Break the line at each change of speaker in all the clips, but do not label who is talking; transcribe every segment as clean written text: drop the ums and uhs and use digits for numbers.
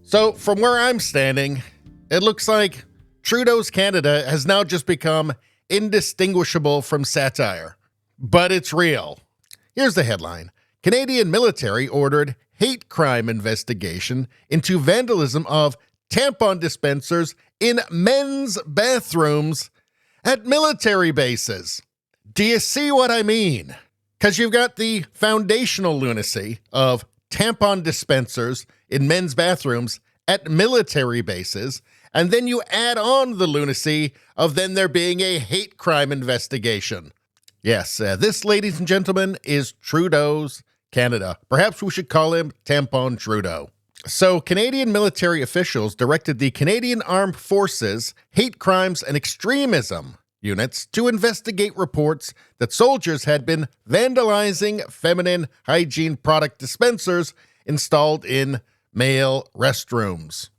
So from where I'm standing, it looks like Trudeau's Canada has now just become indistinguishable from satire. But it's real. Here's the headline. Canadian military ordered hate crime investigation into vandalism of tampon dispensers in men's bathrooms at military bases. Do you see what I mean? Because you've got the foundational lunacy of tampon dispensers in men's bathrooms at military bases, and then you add on the lunacy of then there being a hate crime investigation. Yes, this, ladies and gentlemen, is Trudeau's Canada. Perhaps we should call him Tampon Trudeau. So, Canadian military officials directed the Canadian Armed Forces Hate Crimes and Extremism units to investigate reports that soldiers had been vandalizing feminine hygiene product dispensers installed in male restrooms.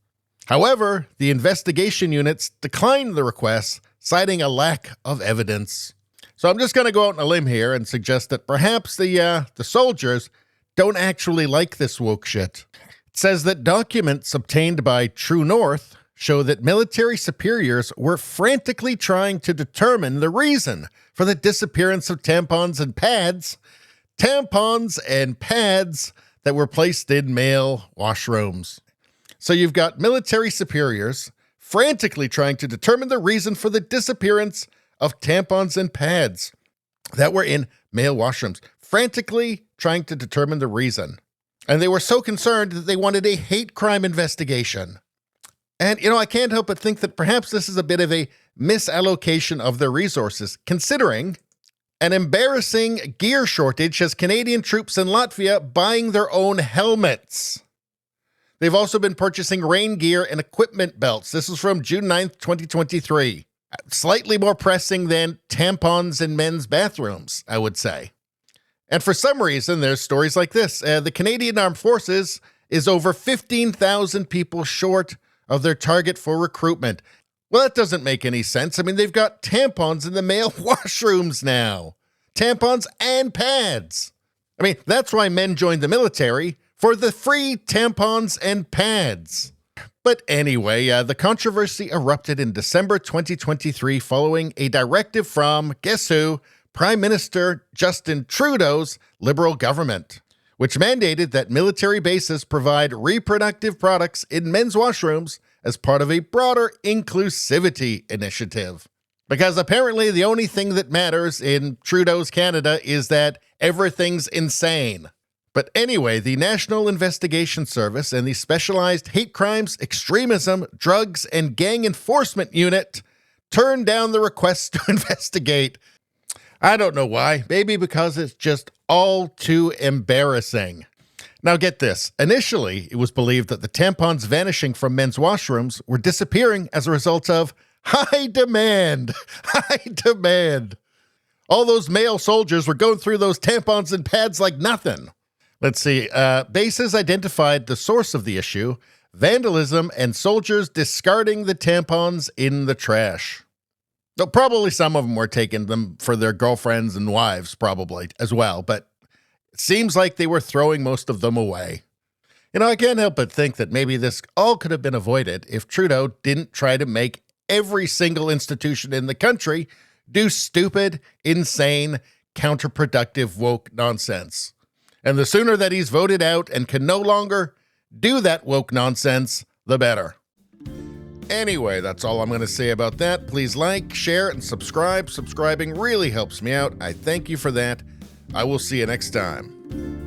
However, the investigation units declined the request, citing a lack of evidence. So I'm just going to go out on a limb here and suggest that perhaps the soldiers don't actually like this woke shit. It says that documents obtained by True North show that military superiors were frantically trying to determine the reason for the disappearance of tampons and pads that were placed in male washrooms. So you've got military superiors frantically trying to determine the reason for the disappearance of tampons and pads that were in male washrooms. Frantically trying to determine the reason. And they were so concerned that they wanted a hate crime investigation. And, I can't help but think that perhaps this is a bit of a misallocation of their resources, considering an embarrassing gear shortage has Canadian troops in Latvia buying their own helmets. They've also been purchasing rain gear and equipment belts. This is from June 9th, 2023. Slightly more pressing than tampons in men's bathrooms, I would say. And for some reason, there's stories like this. The Canadian Armed Forces is over 15,000 people short of their target for recruitment. Well, that doesn't make any sense. I mean, they've got tampons in the male washrooms now. Tampons and pads. I mean, that's why men joined the military, for the free tampons and pads. But anyway, the controversy erupted in December 2023 following a directive from, guess who, Prime Minister Justin Trudeau's Liberal government, which mandated that military bases provide reproductive products in men's washrooms as part of a broader inclusivity initiative. Because apparently the only thing that matters in Trudeau's Canada is that everything's insane. But anyway, the National Investigation Service and the Specialized Hate Crimes, Extremism, Drugs, and Gang Enforcement Unit turned down the request to investigate. I don't know why. Maybe because it's just all too embarrassing. Now get this. Initially, it was believed that the tampons vanishing from men's washrooms were disappearing as a result of high demand. High demand. All those male soldiers were going through those tampons and pads like nothing. Let's see. Bases identified the source of the issue, vandalism and soldiers discarding the tampons in the trash. Though probably some of them were taking them for their girlfriends and wives, probably, as well. But it seems like they were throwing most of them away. I can't help but think that maybe this all could have been avoided if Trudeau didn't try to make every single institution in the country do stupid, insane, counterproductive, woke nonsense. And the sooner that he's voted out and can no longer do that woke nonsense, the better. Anyway, that's all I'm going to say about that. Please like, share, and subscribe. Subscribing really helps me out. I thank you for that. I will see you next time.